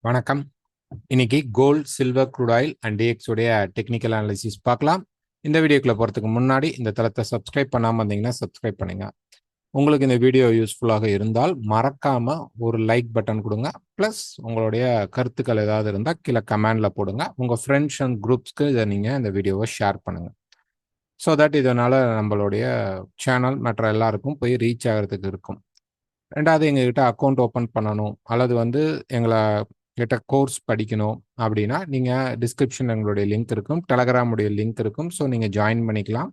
வணக்கம். இன்னைக்கு gold, silver, crude oil and டிஎக்ஸ் உடைய டெக்னிக்கல் அனாலிசிஸ் பார்க்கலாம். இந்த வீடியோக்குள்ள போறதுக்கு முன்னாடி இந்த தளத்தை சப்ஸ்கிரைப் பண்ணாம இருந்தீங்கன்னா சப்ஸ்கிரைப் பண்ணுங்க. உங்களுக்கு இந்த வீடியோ யூஸ்ஃபுல்லாக இருந்தால் மறக்காம ஒரு லைக் பட்டன் கொடுங்க. ப்ளஸ் உங்களுடைய கருத்துக்கள் ஏதாவது இருந்தால் கீழே கமெண்ட்ல போடுங்க. உங்க ஃப்ரெண்ட்ஸ் அண்ட் குரூப்ஸ்க்கு இதை நீங்க இந்த வீடியோவை ஷேர் பண்ணுங்க. ஸோ தட் இதனால நம்மளுடைய சேனல் மற்ற எல்லாருக்கும் போய் ரீச் ஆகிறதுக்கு இருக்கும். ரெண்டாவது, எங்ககிட்ட அக்கௌண்ட் ஓப்பன் பண்ணணும் அல்லது எங்களை கிட்ட கோர்ஸ் படிக்கணும் அப்படின்னா நீங்கள் டிஸ்கிரிப்ஷன் எங்களுடைய லிங்க் இருக்கும், டெலகிராமுடைய லிங்க் இருக்கும். ஸோ நீங்கள் ஜாயின் பண்ணிக்கலாம்.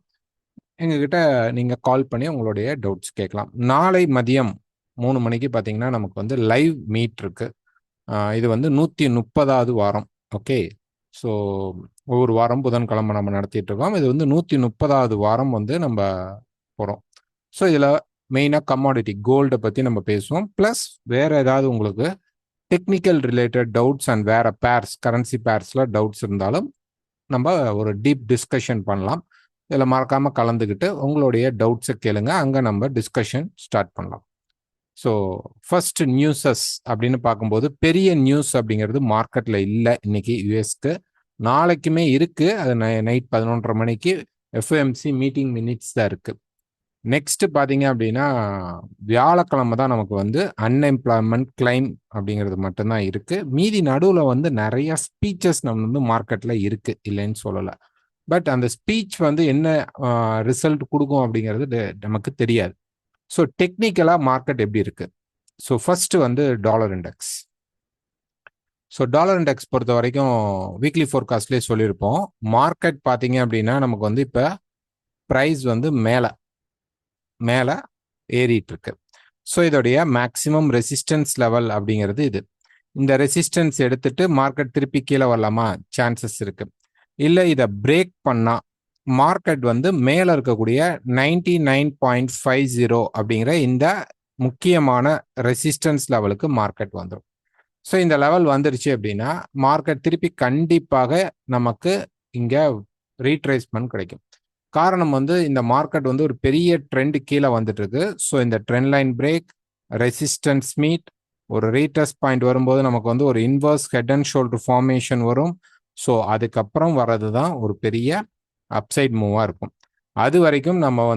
எங்ககிட்ட நீங்கள் கால் பண்ணி உங்களுடைய டவுட்ஸ் கேட்கலாம். நாளை மதியம் 3 மணிக்கு பார்த்தீங்கன்னா நமக்கு லைவ் மீட் இருக்கு. இது 130வது வாரம். ஓகே. ஸோ ஒவ்வொரு வாரம் புதன்கிழமை நம்ம நடத்திட்டு இருக்கோம். இது 130வது வாரம் நம்ம போகிறோம். ஸோ இதில் மெயினாக கமாடிட்டி கோல்டை பற்றி நம்ம பேசுவோம். ப்ளஸ் வேறு ஏதாவது உங்களுக்கு டெக்னிக்கல் ரிலேட்டட் டவுட்ஸ் அண்ட் வேறு பேர்ஸ், கரன்சி பேர்ஸில் டவுட்ஸ் இருந்தாலும் நம்ம ஒரு டீப் டிஸ்கஷன் பண்ணலாம். இதில் மறக்காமல் கலந்துக்கிட்டு உங்களுடைய டவுட்ஸை கேளுங்க. அங்கே நம்ம டிஸ்கஷன் ஸ்டார்ட் பண்ணலாம். ஸோ ஃபர்ஸ்ட் நியூஸஸ் அப்படின்னு பார்க்கும்போது பெரிய நியூஸ் அப்படிங்கிறது மார்க்கெட்டில் இல்லை இன்னைக்கு யூஎஸ்க்கு. நாளைக்குமே இருக்குது. அது நைட் 11:30 மணிக்கு எஃப்ஓஎம்சி மீட்டிங் மினிட்ஸ் தான் இருக்குது. நெக்ஸ்ட் பார்த்தீங்க அப்படின்னா வியாழக்கிழமை தான் நமக்கு அன்எம்ப்ளாய்மெண்ட் கிளைம் அப்படிங்கிறது மட்டும்தான் இருக்கு. மீதி நடுவில் நிறைய ஸ்பீச்சஸ் நம்ம மார்க்கெட்டில் இருக்கு, இல்லைன்னு சொல்லலை. பட் அந்த ஸ்பீச் என்ன ரிசல்ட் கொடுக்கும் அப்படிங்கிறது நமக்கு தெரியாது. ஸோ டெக்னிக்கலாக மார்க்கெட் எப்படி இருக்கு? So first dollar index. So dollar index பொறுத்த வரைக்கும் வீக்லி ஃபோர்காஸ்ட்லேயே சொல்லியிருப்போம். மார்க்கெட் பார்த்தீங்க அப்படின்னா நமக்கு இப்போ ப்ரைஸ் மேலே ஏறிட்டு இருக்கு. ஸோ இதோடைய மேக்சிமம் ரெசிஸ்டன்ஸ் லெவல் அப்படிங்கிறது இது. இந்த ரெசிஸ்டன்ஸ் எடுத்துட்டு மார்க்கெட் திருப்பி கீழே வரலாமா? சான்சஸ் இருக்கு. இல்லை இதை பிரேக் பண்ணா மார்க்கெட் மேலே இருக்கக்கூடிய 99.50 அப்படிங்கிற இந்த முக்கியமான ரெசிஸ்டன்ஸ் லெவலுக்கு மார்க்கெட் வந்துடும். ஸோ இந்த லெவல் வந்துருச்சு அப்படின்னா மார்க்கெட் திருப்பி கண்டிப்பாக நமக்கு இங்கே ரீட்ரேஸ்மெண்ட் கிடைக்கும். காரணம் இந்த மார்க்கெட் ஒரு பெரிய ட்ரெண்ட் கீழே வந்துட்டு இருக்கு. ஸோ இந்த trend line break, resistance meet, ஒரு ரீடெஸ்ட் பாயிண்ட் வரும்போது நமக்கு ஒரு inverse head and shoulder formation வரும். ஸோ அதுக்கப்புறம் வர்றது தான் ஒரு பெரிய அப்சைட் மூவாக இருக்கும். அது வரைக்கும் நம்ம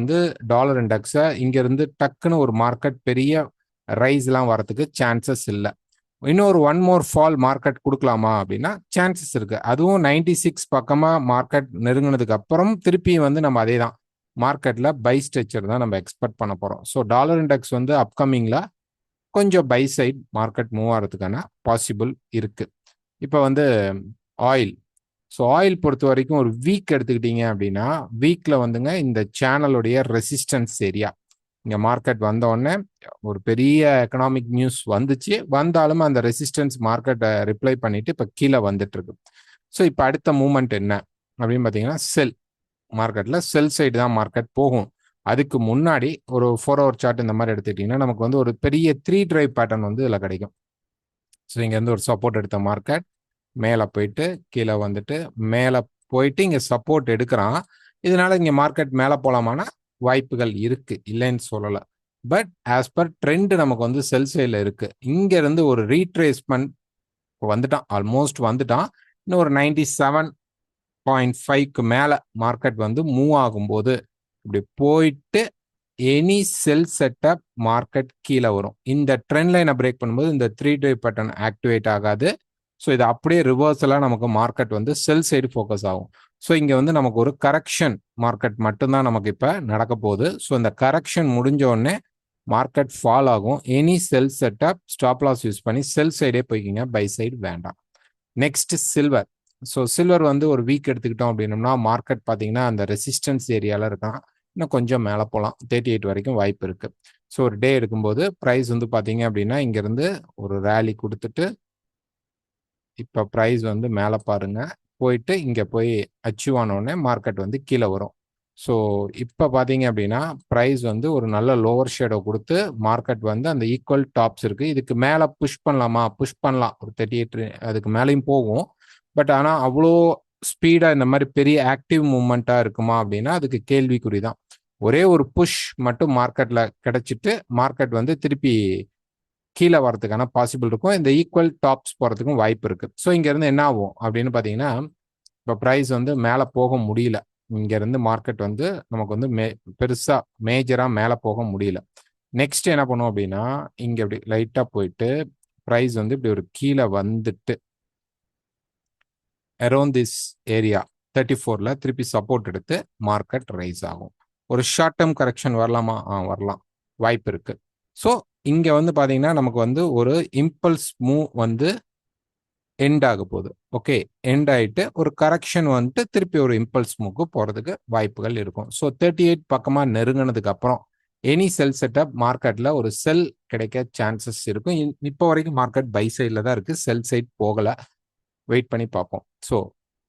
டாலர் இண்டெக்ஸை இங்கேருந்து டக்குன்னு ஒரு மார்க்கெட் பெரிய ரைஸ்லாம் வரதுக்கு சான்சஸ் இல்லை. இன்னொரு ஒன் மோர் ஃபால் மார்க்கெட் கொடுக்கலாமா அப்படின்னா சான்சஸ் இருக்கு. அதுவும் 96 பக்கமா மார்க்கெட் நெருங்கினதுக்கு அப்புறம் திருப்பி நம்ம அதே தான் மார்க்கெட்ல பை ஸ்ட்ரெச்சர் தான் நம்ம எக்ஸ்பெக்ட் பண்ண போறோம். ஸோ டாலர் இண்டெக்ஸ் அப்கமிங்ல கொஞ்சம் பை சைட் மார்க்கெட் மூவ் ஆகிறதுக்கான பாசிபிள் இருக்கு. இப்போ ஆயில். ஸோ ஆயில் பொறுத்த வரைக்கும் ஒரு வீக் எடுத்துக்கிட்டீங்க அப்படின்னா வீக்ல இந்த சேனலுடைய ரெசிஸ்டன்ஸ் ஏரியா, இங்கே மார்க்கெட் வந்தோடனே ஒரு பெரிய எக்கனாமிக் நியூஸ் வந்துச்சு. வந்தாலும் அந்த ரெசிஸ்டன்ஸ் மார்க்கெட்டை ரிப்ளை பண்ணிட்டு இப்போ கீழே வந்துட்டு இருக்கு. ஸோ இப்போ அடுத்த மூவ்மெண்ட் என்ன அப்படின்னு பார்த்தீங்கன்னா செல். மார்க்கெட்டில் செல் சைடு தான் மார்க்கெட் போகும். அதுக்கு முன்னாடி ஒரு 4 hour சார்ட் இந்த மாதிரி எடுத்துக்கிட்டிங்கன்னா நமக்கு ஒரு பெரிய 3 drive பேட்டர்ன் இதில் கிடைக்கும். ஸோ இங்கேருந்து ஒரு சப்போர்ட் எடுத்த மார்க்கெட் மேலே போயிட்டு கீழே மேலே போயிட்டு இங்கே சப்போர்ட் எடுக்கிறான். இதனால இங்கே மார்க்கெட் மேலே போகலாமான்னா வாய்ப்புகள் இருக்கு, இல்லைன்னு சொல்லலை. பட் ஆஸ் பர் ட்ரெண்ட் நமக்கு செல் சைடில் இருக்கு. இங்க இருந்து ஒரு ரீட்ரேஸ்மெண்ட் வந்துட்டான், ஆல்மோஸ்ட் வந்துட்டான். இன்னும் ஒரு 97.5க்கு மேல மார்க்கெட் மூவ் ஆகும்போது இப்படி போயிட்டு எனி செல் செட்டப் மார்க்கெட் கீழே வரும். இந்த ட்ரெண்ட் லைனை பிரேக் பண்ணும்போது இந்த 3 drive பேட்டர்ன் ஆக்டிவேட் ஆகாது. ஸோ இது அப்படியே ரிவர்ஸலாக நமக்கு மார்க்கெட் செல் சைடு ஃபோக்கஸ் ஆகும். ஸோ இங்கே நமக்கு ஒரு கரெக்ஷன் மார்க்கெட் மட்டும்தான் நமக்கு இப்போ நடக்க போகுது. ஸோ இந்த கரெக்ஷன் முடிஞ்ச உடனே மார்க்கெட் ஃபால் ஆகும். எனி செல் செட்டப் ஸ்டாப் லாஸ் யூஸ் பண்ணி செல் சைடே போய்க்கிங்க, பை சைடு வேண்டாம். Next silver. ஸோ சில்வர் ஒரு வீக் எடுத்துக்கிட்டோம் அப்படின்னோம்னா மார்க்கெட் பார்த்தீங்கன்னா அந்த ரெசிஸ்டன்ஸ் ஏரியாவில் இருக்கான். இன்னும் கொஞ்சம் மேலே போகலாம், 38 வரைக்கும் வாய்ப்பு இருக்கு. ஸோ ஒரு டே எடுக்கும்போது ப்ரைஸ் பார்த்தீங்க அப்படின்னா இங்கேருந்து ஒரு ரேலி கொடுத்துட்டு இப்போ ப்ரைஸ் மேலே பாருங்க போயிட்டு இங்கே போய் அச்சீவ் ஆனோடனே மார்க்கெட் கீழே வரும். ஸோ இப்போ பார்த்தீங்க அப்படின்னா ப்ரைஸ் ஒரு நல்ல லோவர் ஷேடோ கொடுத்து மார்க்கெட் அந்த ஈக்குவல் டாப்ஸ் இருக்கு. இதுக்கு மேலே புஷ் பண்ணலாமா? புஷ் பண்ணலாம், ஒரு 38 அதுக்கு மேலேயும் போகும். பட் ஆனால் அவ்வளோ ஸ்பீடாக இந்த மாதிரி பெரிய ஆக்டிவ் மூவ்மெண்ட்டாக இருக்குமா அப்படின்னா அதுக்கு கேள்விக்குறி தான். ஒரே ஒரு புஷ் மட்டும் மார்க்கெட்டில் கிடைச்சிட்டு மார்க்கெட் திருப்பி கீழே வரதுக்கான பாசிபிள் இருக்கும். இந்த ஈக்குவல் டாப்ஸ் போகிறதுக்கும் வாய்ப்பு இருக்குது. ஸோ இங்கேருந்து என்ன ஆகும் அப்படின்னு பார்த்தீங்கன்னா, இப்போ ப்ரைஸ் வந்து மேலே போக முடியல. இங்கேருந்து மார்க்கெட் வந்து நமக்கு வந்து பெருசாக மேஜராக மேலே போக முடியல. நெக்ஸ்ட் என்ன பண்ணும் அப்படின்னா, இங்கே இப்படி லைட்டாக போயிட்டு ப்ரைஸ் வந்து இப்படி ஒரு கீழே வந்துட்டு அரௌண்ட் திஸ் ஏரியா 34ல் திருப்பி சப்போர்ட் எடுத்து மார்க்கெட் ரைஸ் ஆகும். ஒரு ஷார்ட் டேர்ம் கரெக்ஷன் வரலாமா? வரலாம், வாய்ப்பு இருக்கு. ஸோ இங்கே வந்து பார்த்தீங்கன்னா நமக்கு வந்து ஒரு இம்பல்ஸ் மூவ் வந்து எண்ட் ஆக போகுது. ஓகே, எண்ட் ஆகிட்டு ஒரு கரெக்ஷன் வந்துட்டு திருப்பி ஒரு இம்பல்ஸ் மூவ்க்கு போகிறதுக்கு வாய்ப்புகள் இருக்கும். ஸோ 38 பக்கமாக நெருங்கினதுக்கு அப்புறம் எனி செல் செட்டப் மார்க்கெட்டில் ஒரு செல் கிடைக்க சான்சஸ் இருக்கும். இப்போ வரைக்கும் மார்க்கெட் பை சைடில் தான் இருக்குது, செல் சைட் போகலை. வெயிட் பண்ணி பார்ப்போம். So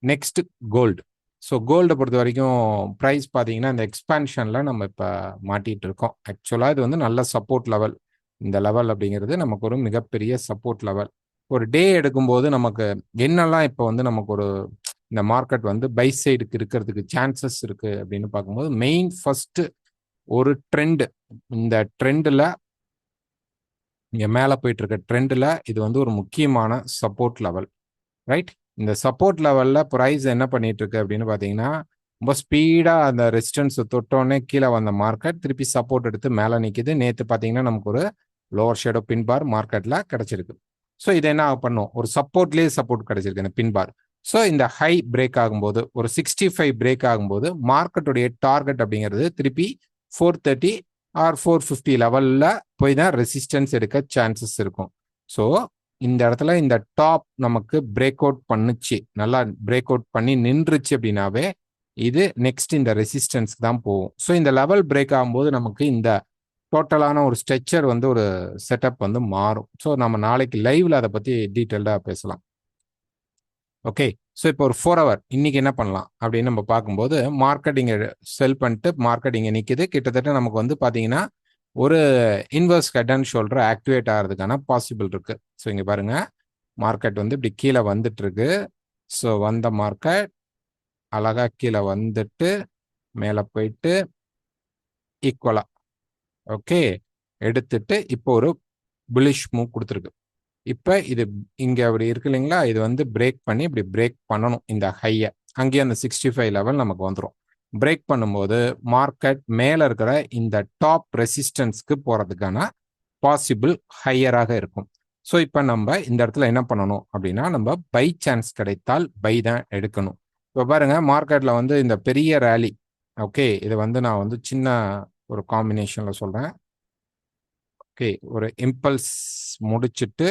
next gold. ஸோ கோல்டை பொறுத்த வரைக்கும் ப்ரைஸ் பார்த்தீங்கன்னா இந்த எக்ஸ்பான்ஷனில் நம்ம இப்போ மாட்டிகிட்டு இருக்கோம். ஆக்சுவலாக இது வந்து நல்ல சப்போர்ட் லெவல். இந்த லெவல் அப்படிங்கிறது நமக்கு ஒரு மிகப்பெரிய சப்போர்ட் லெவல். ஒரு டே எடுக்கும்போது நமக்கு என்னெல்லாம் இப்போ வந்து நமக்கு ஒரு இந்த மார்க்கெட் வந்து பை சைடுக்கு இருக்கிறதுக்கு சான்சஸ் இருக்குது அப்படின்னு பார்க்கும்போது மெயின் ஃபர்ஸ்ட் ஒரு ட்ரெண்டு. இந்த ட்ரெண்டில் இங்கே மேலே போயிட்டு இருக்க ட்ரெண்டில் இது வந்து ஒரு முக்கியமான சப்போர்ட் லெவல், ரைட்? இந்த சப்போர்ட் லெவலில் ப்ரைஸ் என்ன பண்ணிட்டு இருக்கு அப்படின்னு பார்த்தீங்கன்னா, ரொம்ப ஸ்பீடாக அந்த ரெசிஸ்டன்ஸ் தொட்டோன்னே கீழே வந்த மார்க்கெட் திருப்பி சப்போர்ட் எடுத்து மேலே நிற்கிது. நேற்று பார்த்தீங்கன்னா நமக்கு ஒரு லோவர் ஷேடோ பின் பார் மார்க்கெட்டில் கிடச்சிருக்கு. ஸோ இது என்ன பண்ணும், ஒரு சப்போர்ட்லேயே சப்போர்ட் கிடச்சிருக்கு இந்த பின் பார். ஸோ இந்த ஹை பிரேக் ஆகும்போது ஒரு 65 பிரேக் ஆகும்போது மார்க்கெட்டுடைய டார்கெட் அப்படிங்கிறது திருப்பி 430 ஆர் 450 லெவலில் போய் தான் ரெசிஸ்டன்ஸ் எடுக்க சான்சஸ் இருக்கும். ஸோ இந்த இடத்துல இந்த டாப் நமக்கு பிரேக் அவுட் பண்ணுச்சு, நல்லா பிரேக் அவுட் பண்ணி நின்றுச்சு அப்படின்னாவே இது நெக்ஸ்ட் இந்த ரெசிஸ்டன்ஸ்க்கு தான் போகும். ஸோ இந்த லெவல் பிரேக் ஆகும்போது நமக்கு இந்த டோட்டலான ஒரு ஸ்ட்ரக்சர் வந்து ஒரு செட்டப் வந்து மாறும். ஸோ நம்ம நாளைக்கு லைவ்ல அதை பற்றி டீட்டெயில்டாக பேசலாம். ஓகே, ஸோ இப்போ ஒரு 4 ஹவர் இன்னைக்கு என்ன பண்ணலாம் அப்படின்னு நம்ம பார்க்கும்போது மார்க்கெட் இங்கே செல் பண்ணிட்டு மார்க்கெட் இங்கே நிற்கிது. கிட்டத்தட்ட நமக்கு வந்து பார்த்தீங்கன்னா ஒரு inverse head and shoulder activate ஆகிறதுக்கான பாசிபிள் இருக்கு. ஸோ இங்கே பாருங்க, மார்க்கெட் வந்து இப்படி கீழே வந்துட்டு இருக்கு. ஸோ வந்த மார்க்கெட் அழகா கீழே வந்துட்டு மேலே போயிட்டு ஈக்குவலா ஓகே எடுத்துட்டு இப்போ ஒரு புல்லிஷ் மூவ் கொடுத்துருக்கு. இப்போ இது இங்கே அப்படி இருக்கு இல்லைங்களா, இது வந்து பிரேக் பண்ணி இப்படி பிரேக் பண்ணணும் இந்த ஹையை. அங்கேயே அந்த 65 லெவல் நமக்கு வந்துடும். பிரேக் பண்ணும்போது மார்க்கெட் மேலே இருக்கிற இந்த டாப் ரெசிஸ்டன்ஸ்க்கு போகிறதுக்கான பாசிபிள் ஹையராக இருக்கும். ஸோ இப்போ நம்ம இந்த இடத்துல என்ன பண்ணணும் அப்படின்னா, நம்ம பை சான்ஸ் கிடைத்தால் பை தான் எடுக்கணும். இப்போ பாருங்க, மார்க்கெட்டில் வந்து இந்த பெரிய ரேலி, ஓகே, இது வந்து நான் வந்து சின்ன ஒரு காம்பினேஷனில் சொல்கிறேன். ஓகே, ஒரு இம்பல்ஸ் முடிச்சுட்டு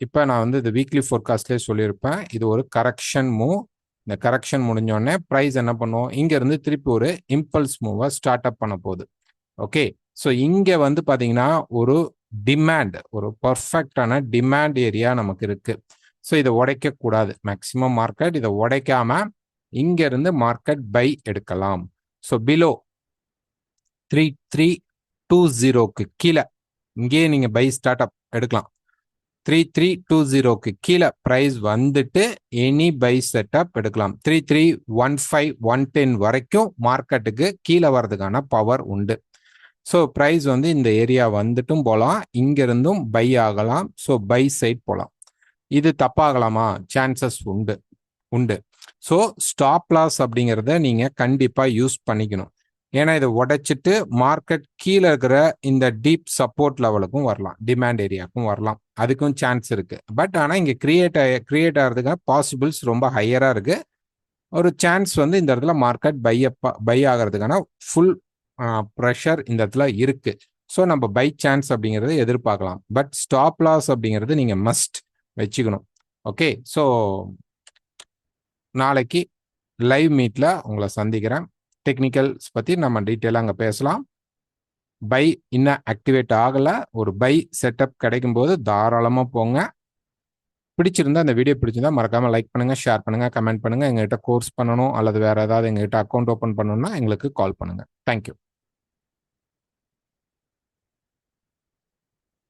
இப்போ நான் வந்து இது வீக்லி ஃபோர்காஸ்ட்லேயே சொல்லியிருப்பேன், இது ஒரு கரெக்ஷன் மூவ். இந்த கரெக்ஷன் முடிஞ்சோடனே ப்ரைஸ் என்ன பண்ணுவோம், இங்கேருந்து திருப்பி ஒரு இம்பல்ஸ் மூவை ஸ்டார்ட் அப் பண்ண போகுது. ஓகே, ஸோ இங்கே வந்து பார்த்தீங்கன்னா ஒரு டிமாண்ட், ஒரு பர்ஃபெக்டான டிமாண்ட் ஏரியா நமக்கு இருக்கு. ஸோ இதை உடைக்கக்கூடாது. மேக்சிமம் மார்க்கெட் இதை உடைக்காம இங்கேருந்து மார்க்கெட் பை எடுக்கலாம். ஸோ பிலோ 3320க்கு கீழே இங்கேயே நீங்கள் பை ஸ்டார்ட் அப் எடுக்கலாம். 3320க்கு கீழே ப்ரைஸ் வந்துட்டு எனி பை செட்டப் எடுக்கலாம். 3315 110 வரைக்கும் மார்க்கெட்டுக்கு கீழே வர்றதுக்கான பவர் உண்டு. ஸோ ப்ரைஸ் வந்து இந்த ஏரியா வந்துட்டும் போகலாம், இங்கிருந்தும் பை ஆகலாம். ஸோ பை சைட் போகலாம். இது தப்பாகலாமா? சான்சஸ் உண்டு. ஸோ ஸ்டாப் லாஸ் அப்படிங்கிறத நீங்கள் கண்டிப்பாக யூஸ் பண்ணிக்கணும். ஏன்னா இதை உடைச்சிட்டு மார்க்கெட் கீழே இருக்கிற இந்த டீப் சப்போர்ட் லெவலுக்கும் வரலாம், டிமாண்ட் ஏரியாவுக்கும் வரலாம். அதுக்கும் சான்ஸ் இருக்கு. பட் ஆனால் இங்கே கிரியேட் ஆகிறதுக்கான பாசிபிள்ஸ் ரொம்ப ஹையராக இருக்கு. ஒரு சான்ஸ் வந்து இந்த இடத்துல மார்க்கெட் பை ஆகிறதுக்கான ஃபுல் ப்ரெஷர் இந்த இடத்துல இருக்கு. ஸோ நம்ம பை சான்ஸ் அப்படிங்கிறத எதிர்பார்க்கலாம். பட் ஸ்டாப் லாஸ் அப்படிங்கிறது நீங்கள் மஸ்ட் வச்சுக்கணும். ஓகே, ஸோ நாளைக்கு லைவ் மீட்டில் உங்களை சந்திக்கிறேன். டெக்னிக்கல்ஸ் பற்றி நம்ம டீட்டெயிலாக அங்கே பேசலாம். பை இன்னும் ஆக்டிவேட் ஆகலை, ஒரு பை செட்டப் கிடைக்கும் போது தாராளமாக போங்க. பிடிச்சிருந்தா அந்த வீடியோ பிடிச்சிருந்தா மறக்காமல் லைக் பண்ணுங்கள், ஷேர் பண்ணுங்கள், கமெண்ட் பண்ணுங்கள். எங்ககிட்ட கோர்ஸ் பண்ணணும் அல்லது வேறு ஏதாவது எங்ககிட்ட அக்கௌண்ட் ஓப்பன் பண்ணணும்னா எங்களுக்கு கால் பண்ணுங்கள். தேங்க்யூ.